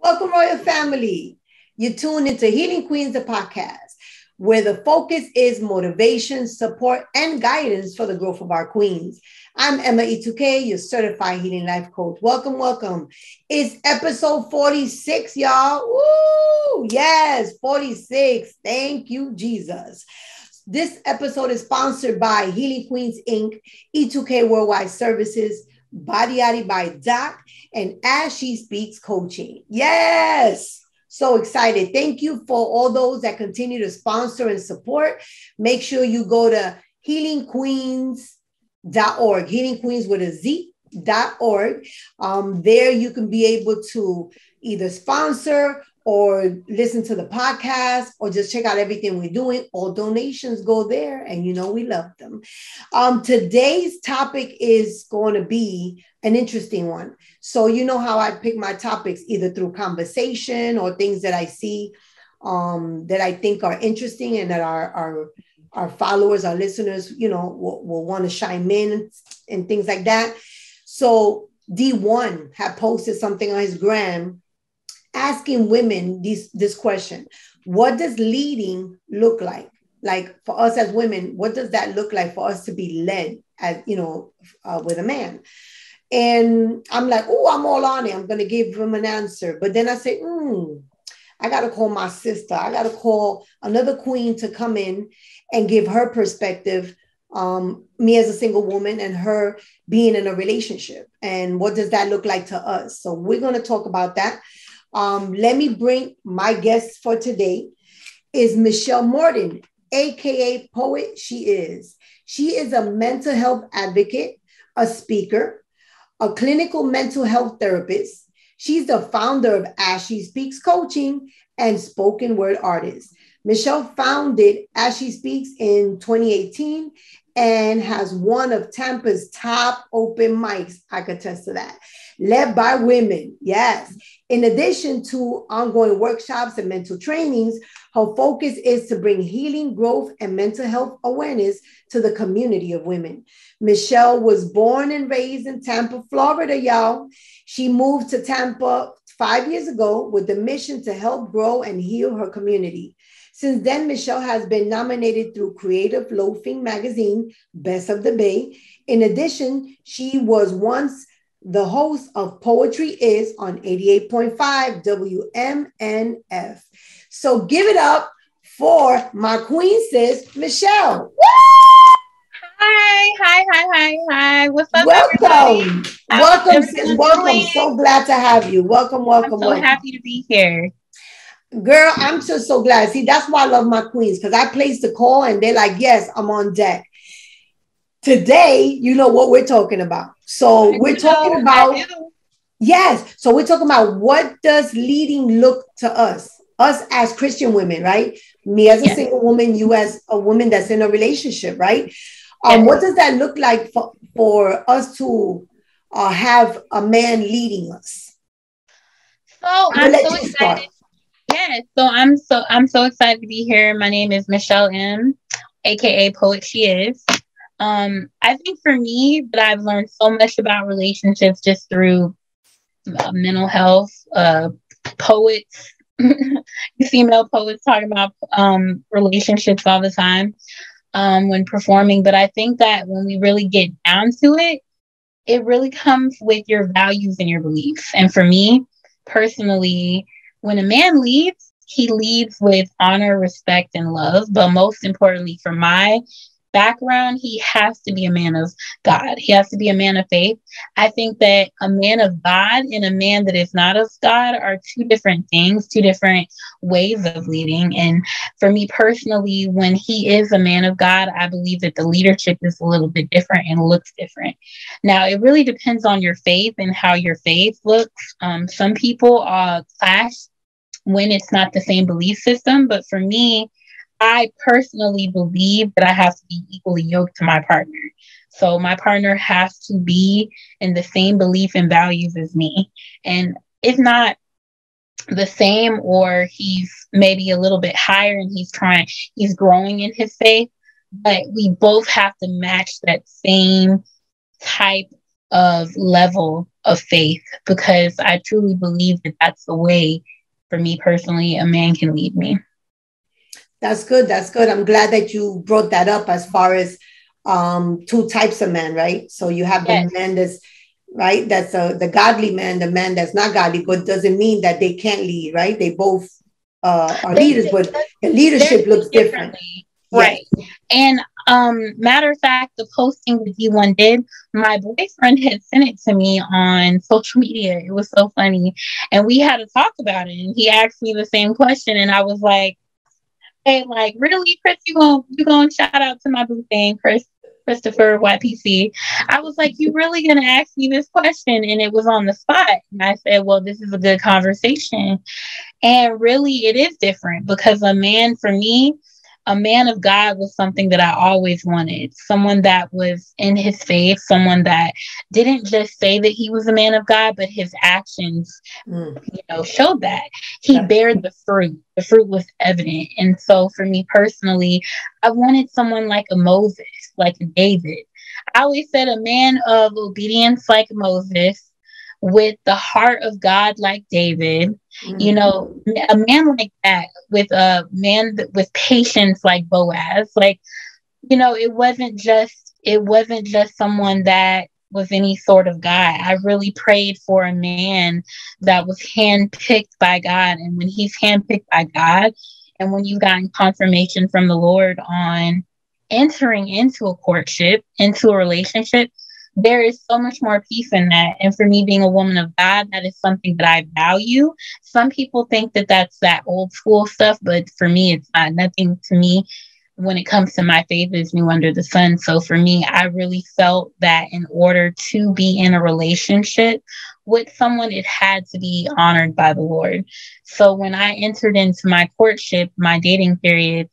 Welcome, Royal Family. You tune into Healing Queens, the podcast, where the focus is motivation, support, and guidance for the growth of our queens. I'm Emma E2K, your certified healing life coach. Welcome, welcome. It's episode 46, y'all. Woo! Yes, 46. Thank you, Jesus. This episode is sponsored by Healing Queens Inc., E2K Worldwide Services, Body Yadi by Doc, and As She Speaks Coaching. Yes. So excited. Thank you for all those that continue to sponsor and support. Make sure you go to healingqueens.org, Healing Queens with a Z.org. There you can be able to either sponsor or listen to the podcast or just check out everything we're doing. All donations go there, and you know we love them. Today's topic is going to be an interesting one. So you know how I pick my topics, either through conversation or things that I see that I think are interesting and that our followers, our listeners, you know, will want to chime in and things like that. So D1 had posted something on his gram asking women this question: what does leading look like? Like for us as women, what does that look like for us to be led as, you know, with a man? And I'm like, oh, I'm all on it. I'm going to give him an answer. But then I say, I got to call my sister. I got to call another queen to come in and give her perspective. Me as a single woman and her being in a relationship. And what does that look like to us? So we're going to talk about that. Let me bring my guest for today is Michelle Morton, AKA Poet She Is. She is a mental health advocate, a speaker, a clinical mental health therapist. She's the founder of As She Speaks Coaching and spoken word artist. Michelle founded As She Speaks in 2018 and has one of Tampa's top open mics. I could attest to that. Led by women. Yes. In addition to ongoing workshops and mental trainings, her focus is to bring healing, growth, and mental health awareness to the community of women. Michelle was born and raised in Tampa, Florida, y'all. She moved to Tampa 5 years ago with the mission to help grow and heal her community. Since then, Michelle has been nominated through Creative Loafing Magazine, Best of the Bay. In addition, she was once the host of Poetry Is on 88.5 WMNF. So give it up for my queen sis, Michelle. Woo! Hi. What's up, everybody? Welcome. Welcome, sis. Welcome. So glad to have you. Welcome. I'm so happy to be here. Girl, I'm just so glad. See, that's why I love my queens, because I placed the call and they're like, yes, I'm on deck. Today, you know what we're talking about. So we're talking about, yes. So we're talking about what does leading look to us as Christian women, right? Me as a single woman, you as a woman that's in a relationship, right? What does that look like for us to have a man leading us? So I'm so excited. Yeah, I'm so excited to be here. My name is Michelle M, aka Poet She Is. I think for me, that I've learned so much about relationships just through mental health, poets, female poets talking about relationships all the time when performing. But I think that when we really get down to it, it really comes with your values and your beliefs. And for me, personally, when a man leads, he leads with honor, respect, and love. But most importantly, for my background, he has to be a man of God. He has to be a man of faith. I think that a man of God and a man that is not of God are two different things, two different ways of leading. And for me personally, when he is a man of God, I believe that the leadership is a little bit different and looks different. Now, it really depends on your faith and how your faith looks. Some people clash when it's not the same belief system. But for me, I personally believe that I have to be equally yoked to my partner. So my partner has to be in the same belief and values as me. And if not the same, or he's maybe a little bit higher and he's growing in his faith, but we both have to match that same type of level of faith, because I truly believe that that's the way, for me personally, a man can lead me. That's good. That's good. I'm glad that you brought that up as far as two types of men, right? So you have the man that's right, that's the godly man, the man that's not godly, but doesn't mean that they can't lead, right? They both are leaders, but the leadership looks different. Right. Yes. And matter of fact, the posting that D1 did, my boyfriend had sent it to me on social media. It was so funny. And we had to talk about it. And he asked me the same question. And I was like, hey, like, really, Chris, you gonna shout out to my boo thing, Christopher YPC. I was like, you really gonna ask me this question? And it was on the spot. And I said, well, this is a good conversation. And really, it is different, because a man, for me, a man of God was something that I always wanted. Someone that was in his faith, someone that didn't just say that he was a man of God, but his actions, showed that. He bared the fruit. The fruit was evident. And so for me personally, I wanted someone like a Moses, like a David. I always said a man of obedience like Moses, with the heart of God like David, a man like that, with a man with patience like Boaz. Like, it wasn't just someone that was any sort of guy. I really prayed for a man that was handpicked by God. And when he's handpicked by God, and when you've gotten confirmation from the Lord on entering into a courtship, into a relationship, there is so much more peace in that. And for me, being a woman of God, that is something that I value. Some people think that that's that old school stuff, but for me, it's not. Nothing to me when it comes to my faith is new under the sun. So for me, I really felt that in order to be in a relationship with someone, it had to be honored by the Lord. So when I entered into my courtship, my dating period,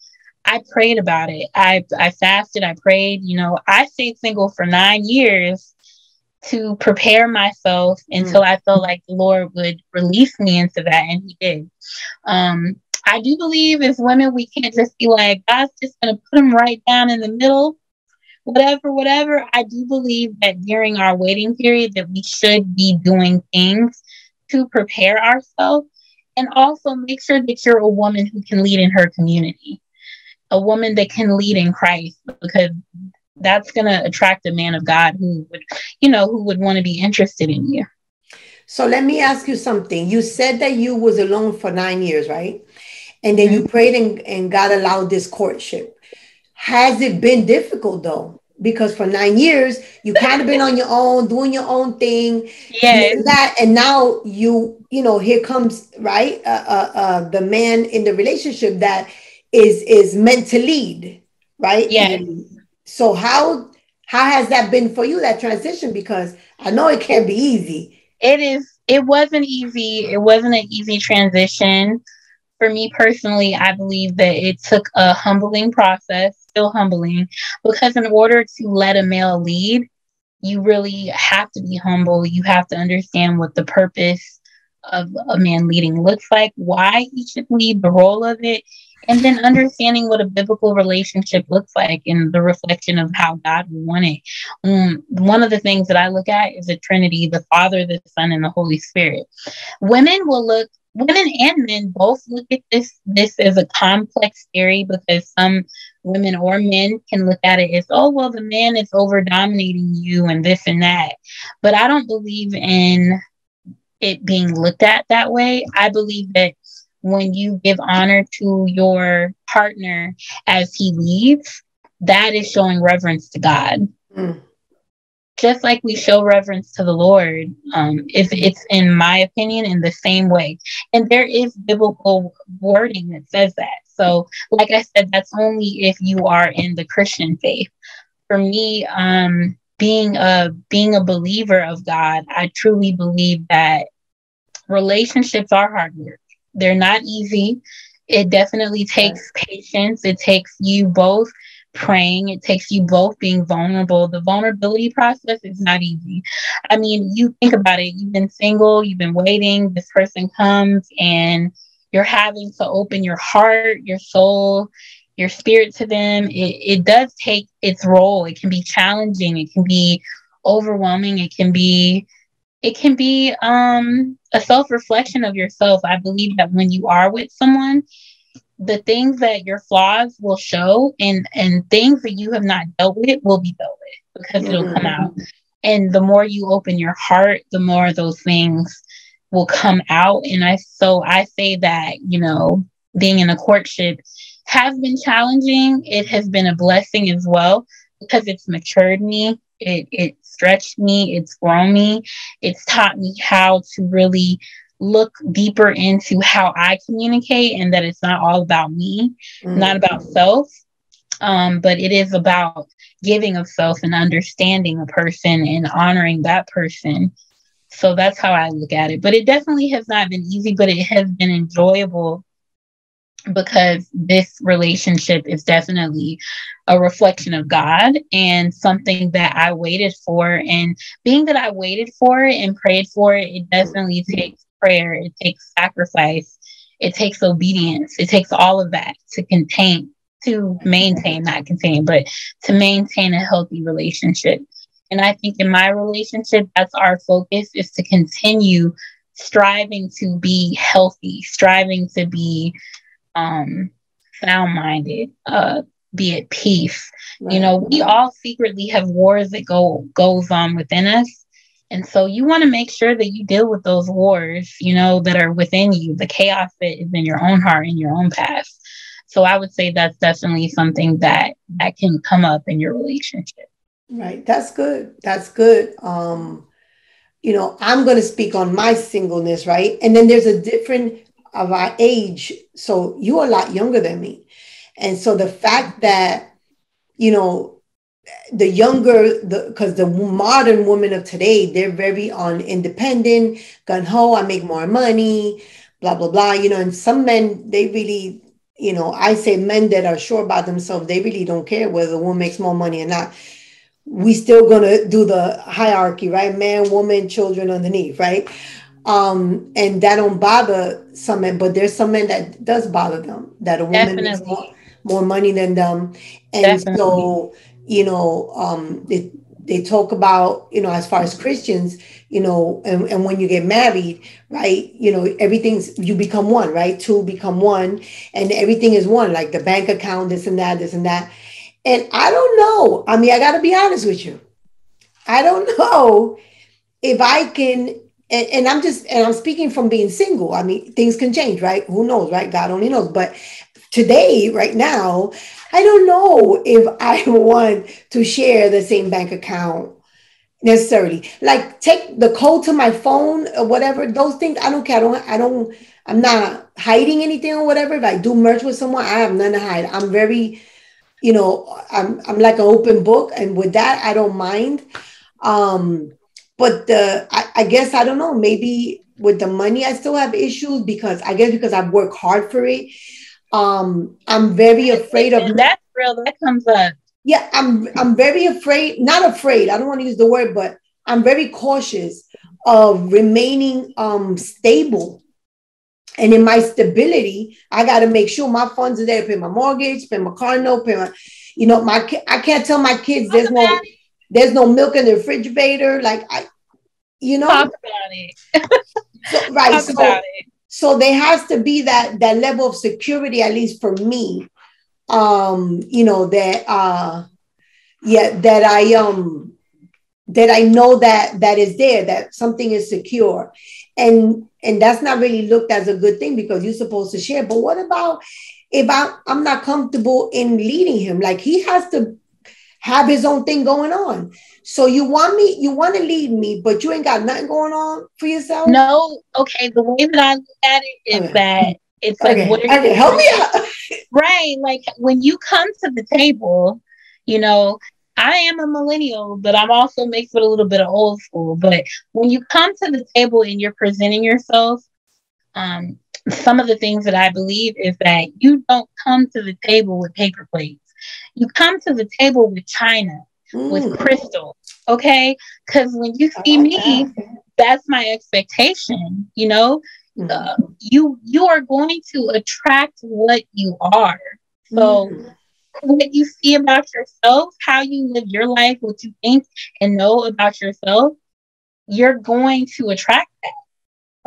I prayed about it. I fasted, I prayed. I stayed single for 9 years to prepare myself until I felt like the Lord would release me into that, and he did. I do believe as women, we can't just be like, God's just going to put them right down in the middle, whatever. I do believe that during our waiting period that we should be doing things to prepare ourselves, and also make sure that you're a woman who can lead in her community. A woman that can lead in Christ, because that's going to attract a man of God who would want to be interested in you. So let me ask you something. You said that you was alone for 9 years, right? And then you prayed and God allowed this courtship. Has it been difficult though? Because for 9 years, you kind of been on your own, doing your own thing. Yes. And now here comes, right, the man in the relationship that is meant to lead, right? Yes. So how has that been for you, that transition? Because I know it can't be easy. It wasn't easy. It wasn't an easy transition. For me personally, I believe that it took a humbling process, still humbling, because in order to let a male lead, you really have to be humble. You have to understand what the purpose of a man leading looks like, why he should lead, the role of it, and then understanding what a biblical relationship looks like and the reflection of how God would want it. One of the things that I look at is the Trinity, the Father, the Son, and the Holy Spirit. Women and men both look at this as a complex theory, because some women or men can look at it as, oh, well, the man is over dominating you and this and that. But I don't believe in it being looked at that way. I believe that when you give honor to your partner as he leads, that is showing reverence to God. Just like we show reverence to the Lord, it's in my opinion, in the same way. And there is biblical wording that says that. So, like I said, that's only if you are in the Christian faith. For me, being a believer of God, I truly believe that relationships are hard work. They're not easy. It definitely takes patience. It takes you both praying. It takes you both being vulnerable. The vulnerability process is not easy. I mean, you think about it. You've been single. You've been waiting. This person comes and you're having to open your heart, your soul, your spirit to them. It does take its role. It can be challenging. It can be overwhelming. It can be a self-reflection of yourself. I believe that when you are with someone, the things that your flaws will show, and things that you have not dealt with will be dealt with, because it'll come out. And the more you open your heart, the more those things will come out. And I say that, you know, being in a courtship has been challenging. It has been a blessing as well, because it's matured me. It stretched me. It's grown me. It's taught me how to really look deeper into how I communicate, and that it's not all about me, not about self, but it is about giving of self and understanding a person and honoring that person. So that's how I look at it. But it definitely has not been easy, but it has been enjoyable, because this relationship is definitely a reflection of God and something that I waited for. And being that I waited for it and prayed for it, it definitely takes prayer. It takes sacrifice. It takes obedience. It takes all of that to maintain a healthy relationship. And I think in my relationship, that's our focus, is to continue striving to be healthy, striving to be sound-minded, be at peace. Right. You know, we all secretly have wars that goes on within us. And so you want to make sure that you deal with those wars, you know, that are within you, the chaos that is in your own heart, in your own past. So I would say that's definitely something that can come up in your relationship. Right. That's good. That's good. You know, I'm going to speak on my singleness, right? And then there's a different of our age. So you're a lot younger than me. And so the fact that, you know, because the modern women of today, they're very independent, gung-ho, I make more money, blah, blah, blah, you know, and some men, they really, you know, I say men that are sure about themselves, they really don't care whether the woman makes more money or not. We still going to do the hierarchy, right? Man, woman, children underneath, right? And that don't bother some men, but there's some men that does bother them, that a woman makes more money than them. And so, you know, they talk about, you know, as far as Christians, you know, and when you get married, right, you know, you become one, right? Two become one, and everything is one, like the bank account, this and that, this and that. And I don't know. I mean, I got to be honest with you. I don't know if I can, and I'm speaking from being single. I mean, things can change, right? Who knows, right? God only knows. But today, right now, I don't know if I want to share the same bank account necessarily. Like take the code to my phone or whatever, those things, I don't care. I'm not hiding anything or whatever. If I do merge with someone, I have none to hide. I'm very, you know, I'm like an open book. And with that, I don't mind. But I guess, I don't know, maybe with the money, I still have issues because I've worked hard for it. I'm very afraid of that's real. That comes up. Yeah, I'm very afraid, not afraid, I don't want to use the word, but I'm very cautious of remaining stable. And in my stability, I got to make sure my funds are there to pay my mortgage, pay my car note, pay my, you know, I can't tell my kids there's no milk in the refrigerator. Like you know, talk about it. So, right. Talk about it. So there has to be that level of security, at least for me. You know, that I know that is there, that something is secure. And that's not really looked as a good thing because you're supposed to share. But what about if I'm not comfortable in leading him? Like he has to have his own thing going on. So you want to lead me, but you ain't got nothing going on for yourself? No. Okay. The way that I look at it is that it's like, help me out. Right. Like when you come to the table, you know, I am a millennial, but I'm also mixed with a little bit of old school. But when you come to the table and you're presenting yourself, some of the things that I believe is that you don't come to the table with paper plates. You come to the table with china, with crystal. Okay. Because when you see me, that's my expectation. You know, you are going to attract what you are. So what you see about yourself, how you live your life, what you think and know about yourself, you're going to attract that.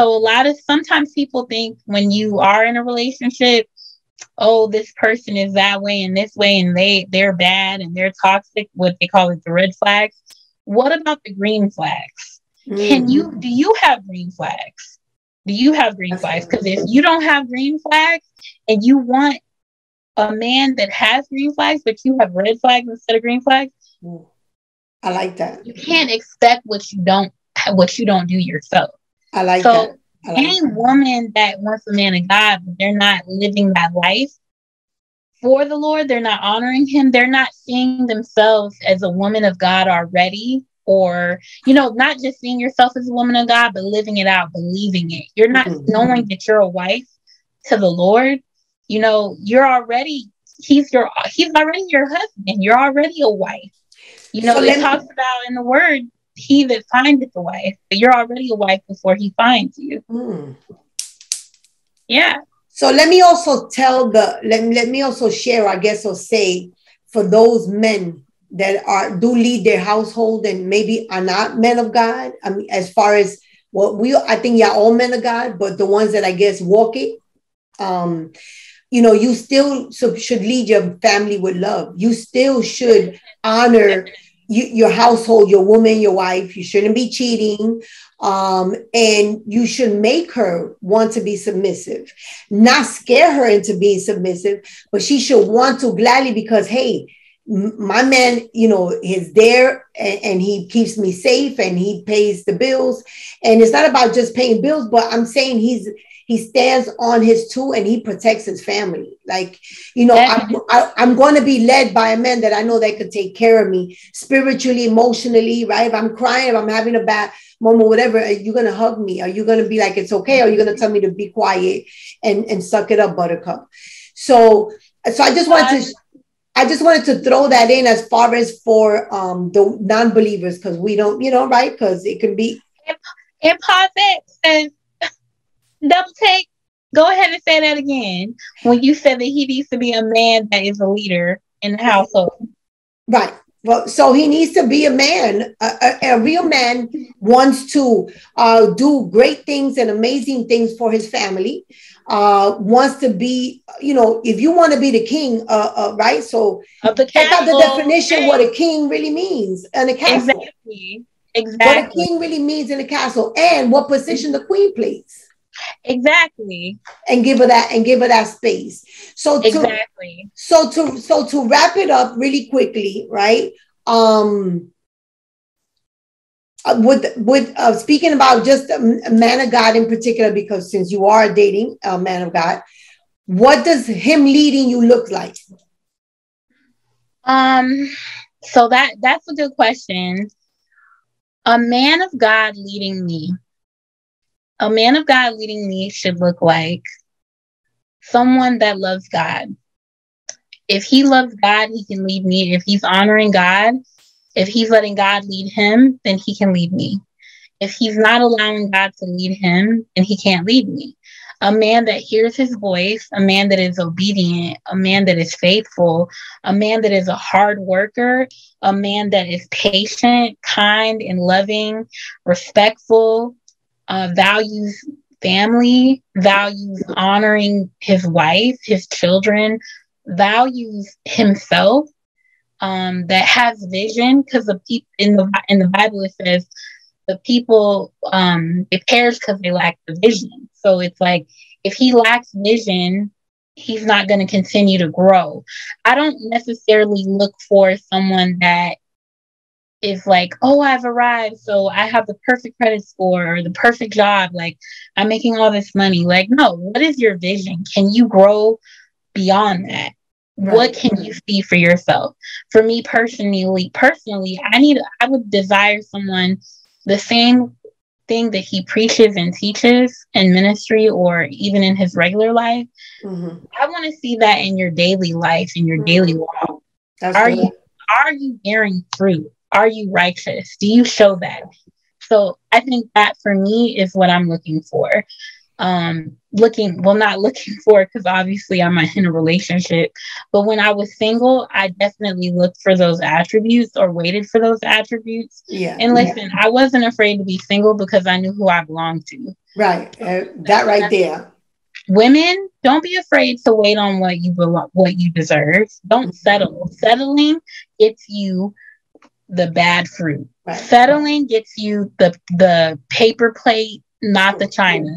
So sometimes people think when you are in a relationship, oh, this person is that way and this way, and they're bad and they're toxic, what they call it, the red flags. What about the green flags? Do you have green flags? Do you have green flags? Because if you don't have green flags and you want a man that has green flags, but you have red flags instead of green flags, I like that. You can't expect what you don't do yourself. I like that. Any woman that wants a man of God, but they're not living that life for the Lord, they're not honoring him, they're not seeing themselves as a woman of God already, or, not just seeing yourself as a woman of God, but living it out, believing it. You're not knowing that you're a wife to the Lord. He's already your husband. You're already a wife. It talks about in the word, he that findeth a wife, but you're already a wife before he finds you. Yeah. So let me also let me also share, I guess, or say, for those men that do lead their household and maybe are not men of God. I mean, as far as I think you're all men of God, but the ones that I guess walk it, you still should lead your family with love. You still should honor your household, your woman, your wife. You shouldn't be cheating. And you should make her want to be submissive, not scare her into being submissive, but she should want to gladly, because, hey, my man, is there and he keeps me safe and he pays the bills. And it's not about just paying bills, but I'm saying he stands on his two and he protects his family. Like, I'm going to be led by a man that I know that could take care of me spiritually, emotionally, right? If I'm crying, if I'm having a bad moment, whatever, are you going to hug me? Are you going to be like, it's okay? Or are you going to tell me to be quiet and suck it up, buttercup? So I just wanted to throw that in as far as for the non-believers, because we don't, right? Because it can be. And pause it and double take. Go ahead and say that again. When you said that he needs to be a man that is a leader in the household. Right. Well, so he needs to be a man. A real man wants to do great things and amazing things for his family. Wants to be, if you want to be the king, right? So check out the definition, what a king really means in a castle. Exactly. What a king really means in a castle, and what position the queen plays. Exactly. And give her that space. So exactly. To wrap it up really quickly, right? With speaking about just a man of God in particular, because since you are dating a man of God, what does him leading you look like? So that's a good question. A man of God leading me. A man of God leading me should look like someone that loves God. If he loves God, he can lead me. If he's honoring God, if he's letting God lead him, then he can lead me. If he's not allowing God to lead him, then he can't lead me. A man that hears his voice, a man that is obedient, a man that is faithful, a man that is a hard worker, a man that is patient, kind, and loving, respectful, values family, values honoring his wife, his children, values himself, that has vision, because the people in the Bible, it says the people they perish because they lack the vision. So it's like, if he lacks vision, he's not going to continue to grow. I don't necessarily look for someone that is like, oh, I've arrived, so I have the perfect credit score or the perfect job, like I'm making all this money. Like, no, what is your vision? Can you grow beyond that? Right. What can you see for yourself? For me personally, I would desire someone, the same thing that he preaches and teaches in ministry or even in his regular life. Mm-hmm. I want to see that in your daily life, in your daily walk. Are you bearing fruit? Are you righteous? Do you show that? So I think that for me is what I'm looking for. not looking for, because obviously I'm in a relationship, but when I was single, I definitely looked for those attributes or waited for those attributes. Yeah. And listen, I wasn't afraid to be single because I knew who I belonged to. Right. That right there. Women, don't be afraid to wait on what you deserve. Don't settle. Settling gets you the bad fruit. Right. Settling gets you the paper plate, not the china.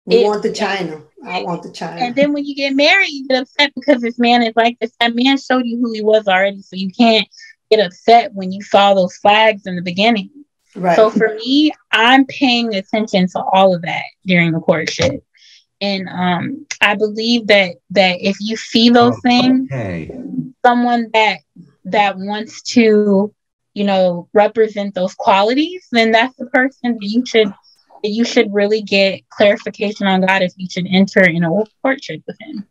We want the china. I want the china. And then when you get married, you get upset because this man is like this. That man showed you who he was already, so you can't get upset when you saw those flags in the beginning. Right. So for me, I'm paying attention to all of that during the courtship. And I believe that if you see those things, someone that wants to, represent those qualities, then that's the person that you should really get clarification on God if you should enter in a courtship with him.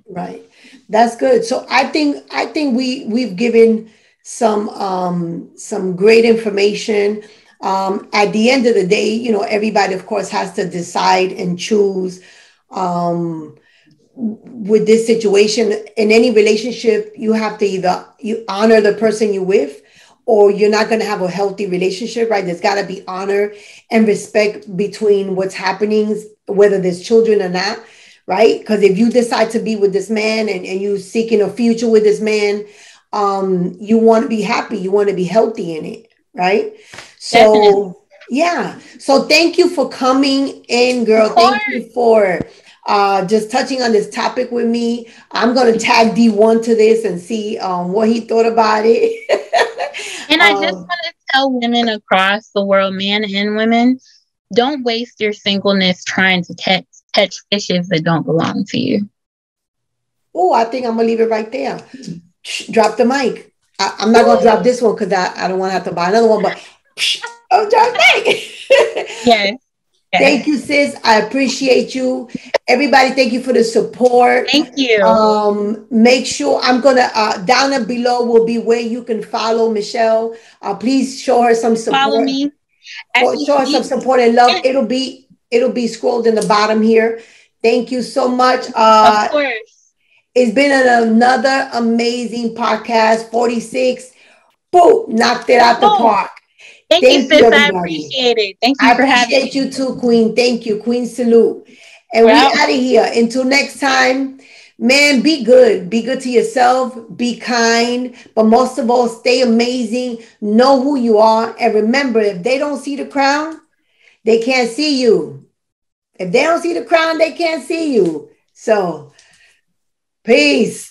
Right. That's good. So I think we've given some great information. At the end of the day, everybody of course has to decide and choose with this situation. In any relationship, you have to either you honor the person you're with, or you're not going to have a healthy relationship, right? There's got to be honor and respect between what's happening, whether there's children or not, right? Because if you decide to be with this man and you're seeking a future with this man, you want to be happy, you want to be healthy in it, right? So definitely. Yeah. So thank you for coming in, girl. Thank you for just touching on this topic with me. I'm going to tag D1 to this and see what he thought about it. And I just want to tell women across the world, men and women, don't waste your singleness trying to catch fishes that don't belong to you. Oh, I think I'm going to leave it right there. Drop the mic. I'm not going to drop this one because I don't want to have to buy another one, but I'll drop the mic. Yes. Thank you, sis. I appreciate you. Everybody, thank you for the support. Thank you. Make sure I'm going to, down below will be where you can follow Michelle. Please show her some support. Follow me. Show her some support and love. It'll be scrolled in the bottom here. Thank you so much. Of course. It's been another amazing podcast, 46. Boom, knocked it out the park. Thank you, sis. I appreciate it. Thank you for having me. I appreciate you too, Queen. Thank you, Queen. Salute. And we're out of here. Until next time, man, be good. Be good to yourself. Be kind. But most of all, stay amazing. Know who you are. And remember, if they don't see the crown, they can't see you. If they don't see the crown, they can't see you. So, peace.